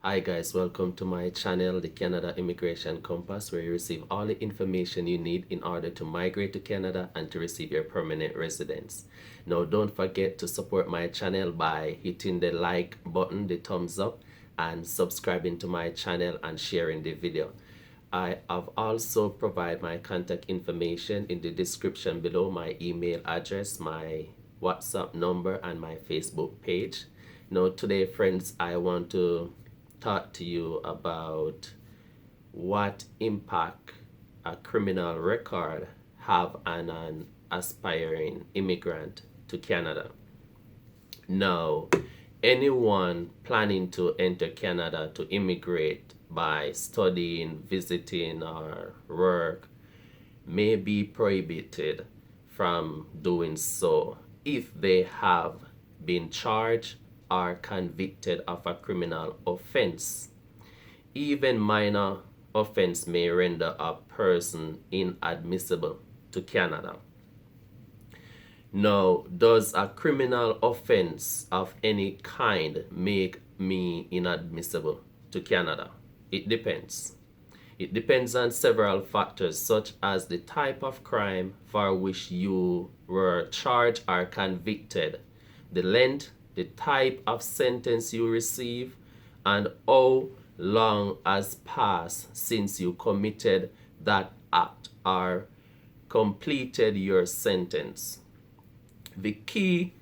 Hi guys, welcome to my channel, the Canada Immigration Compass, where you receive all the information you need in order to migrate to Canada and to receive your permanent residence. Now don't forget to support my channel by hitting the like button, the thumbs up, and subscribing to my channel and sharing the video. I have also provided my contact information in the description below, my email address, my WhatsApp number, and my Facebook page. Now today friends, I want to talk to you about what impact a criminal record have on an aspiring immigrant to Canada. Now, anyone planning to enter Canada to immigrate by studying, visiting, or work may be prohibited from doing so if they have been charged are convicted of a criminal offense. Even minor offense may render a person inadmissible to Canada. Now, does a criminal offense of any kind make me inadmissible to Canada? It depends. It depends on several factors such as the type of crime for which you were charged or convicted, the length, the type of sentence you receive, and how long has passed since you committed that act or completed your sentence. The key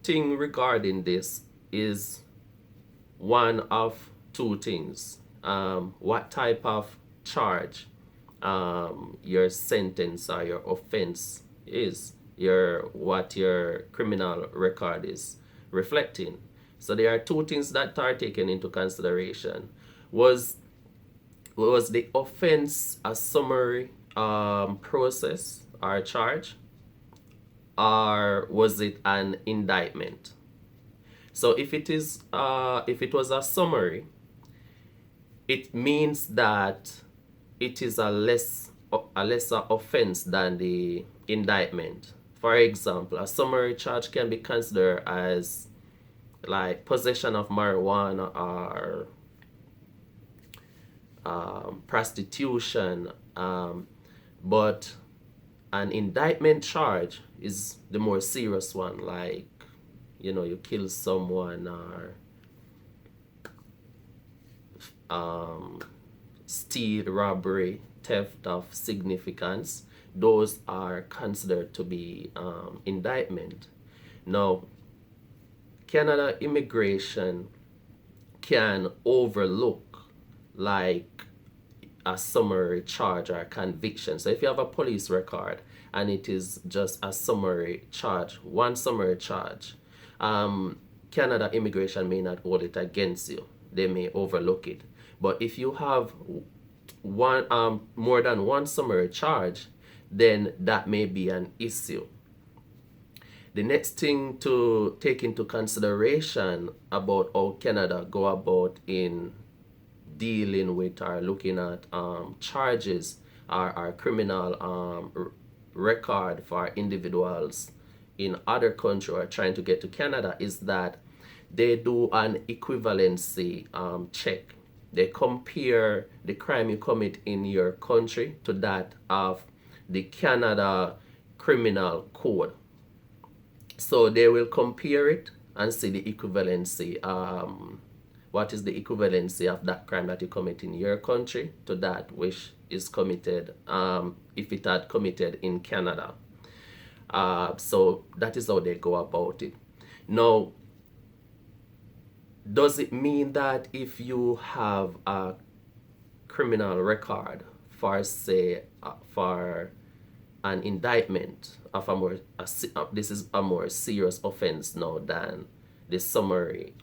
thing regarding this is one of two things. What type of charge your sentence or your offense is, what your criminal record is reflecting. So there are two things that are taken into consideration. Was the offense a summary process or charge, or was it an indictment? So if it was a summary, it means that it is a lesser offense than the indictment. For example, a summary charge can be considered as like possession of marijuana or prostitution, but an indictment charge is the more serious one, like you kill someone or steal, robbery, theft of significance. Those are considered to be indictment. Now, Canada immigration can overlook like a summary charge or conviction. So if you have a police record and it is just a summary charge, one summary charge, Canada immigration may not hold it against you. They may overlook it. But if you have more than one summary charge, then that may be an issue. The next thing to take into consideration about how Canada go about in dealing with or looking at charges or criminal record for individuals in other countries or trying to get to Canada is that they do an equivalency check. They compare the crime you commit in your country to that of the Canada Criminal Code. So they will compare it and see the equivalency. What is the equivalency of that crime that you commit in your country to that which is committed if it had committed in Canada. So that is how they go about it. Now, does it mean that if you have a criminal record for, say, for an indictment of this is a more serious offense now than the summary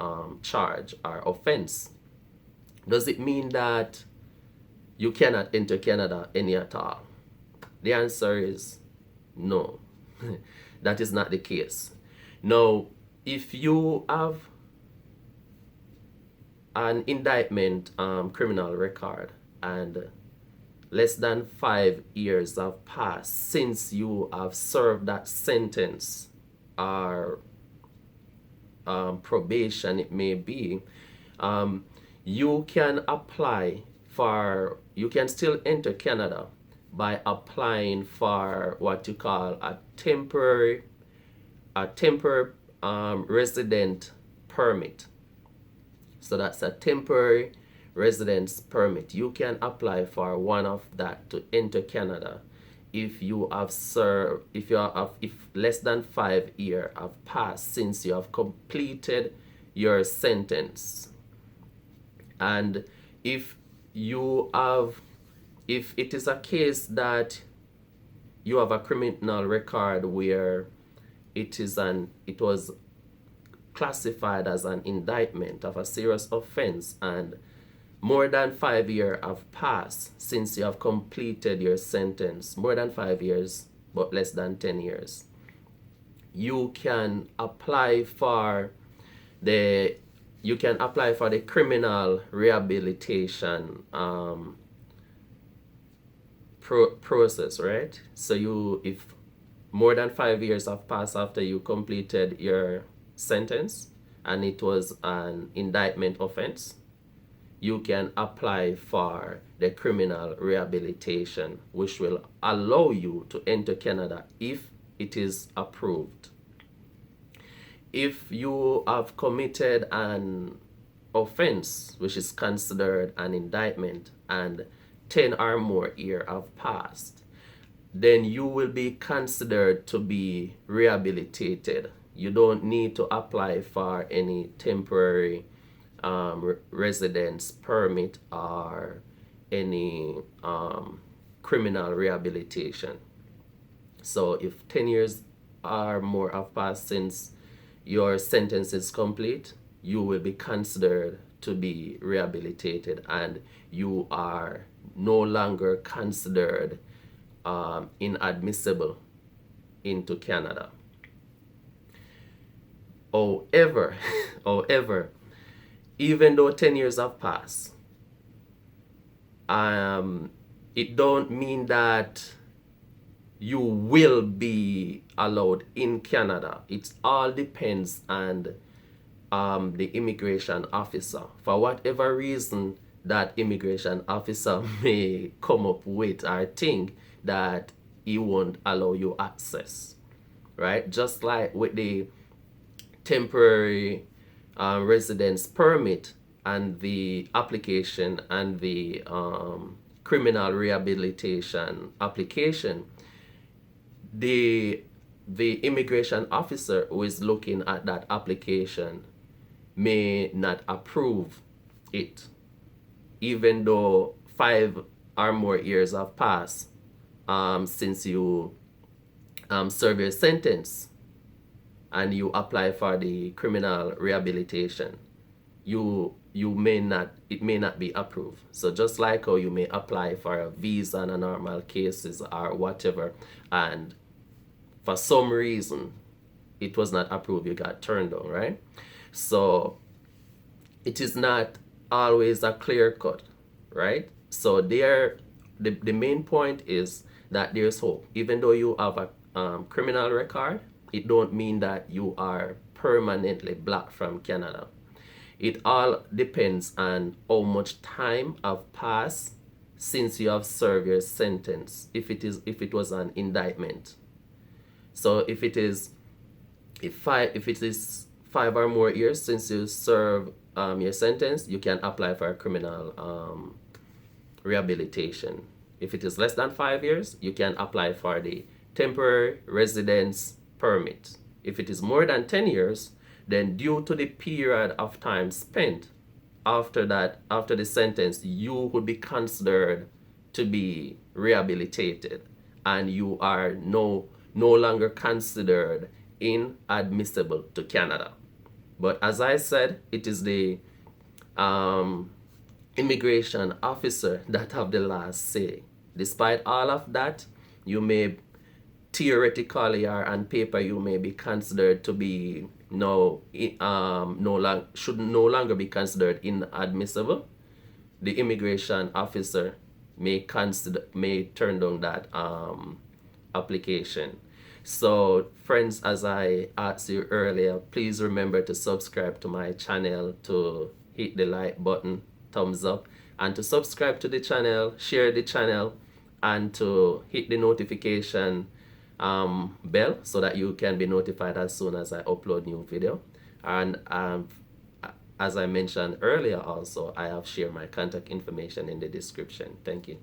charge or offense, does it mean that you cannot enter Canada any at all? The answer is no. That is not the case. Now, if you have an indictment criminal record and less than 5 years have passed since you have served that sentence or probation it may be, you can apply for, you can still enter Canada by applying for what you call a temporary resident permit. So that's a temporary residence permit. You can apply for one of that to enter Canada if you have served, if less than 5 years have passed since you have completed your sentence. And if you have, if it is a case that you have a criminal record where it was classified as an indictment of a serious offense and more than 5 years have passed since you have completed your sentence, more than 5 years but less than 10 years, you can apply for the criminal rehabilitation process, right? So if more than 5 years have passed after you completed your sentence and it was an indictment offense, you can apply for the criminal rehabilitation, which will allow you to enter Canada if it is approved. If you have committed an offense which is considered an indictment and 10 or more years have passed, then you will be considered to be rehabilitated. You don't need to apply for any temporary residence permit or any criminal rehabilitation. So if 10 years or more have passed since your sentence is complete, you will be considered to be rehabilitated and you are no longer considered inadmissible into Canada. However, even though 10 years have passed, it don't mean that you will be allowed in Canada. It all depends on the immigration officer. For whatever reason that immigration officer may come up with or think that he won't allow you access, right? Just like with the temporary residence permit and the application and the criminal rehabilitation application, the immigration officer who is looking at that application may not approve it, even though 5 or more years have passed since you serve your sentence and you apply for the criminal rehabilitation. It may not be approved. So just like how you may apply for a visa in a normal cases or whatever, and for some reason it was not approved, you got turned down, right? So it is not always a clear cut, right? So the main point is that there's hope. Even though you have a criminal record, it don't mean that you are permanently blocked from Canada. It all depends on how much time have passed since you have served your sentence, if it was an indictment. So if it is 5 or more years since you serve your sentence, you can apply for a criminal rehabilitation. If it is less than 5 years, you can apply for the temporary residence permit. If it is more than 10 years, then due to the period of time spent after the sentence, you would be considered to be rehabilitated and you are no longer considered inadmissible to Canada. But as I said, it is the immigration officer that have the last say. Despite all of that, you may theoretically or on paper you may be considered to be should no longer be considered inadmissible. The immigration officer may turn down that application. So friends, as I asked you earlier, please remember to subscribe to my channel, to hit the like button, thumbs up, and to subscribe to the channel, share the channel, and to hit the notification bell so that you can be notified as soon as I upload new video. And as I mentioned earlier also, I have shared my contact information in the description. Thank you.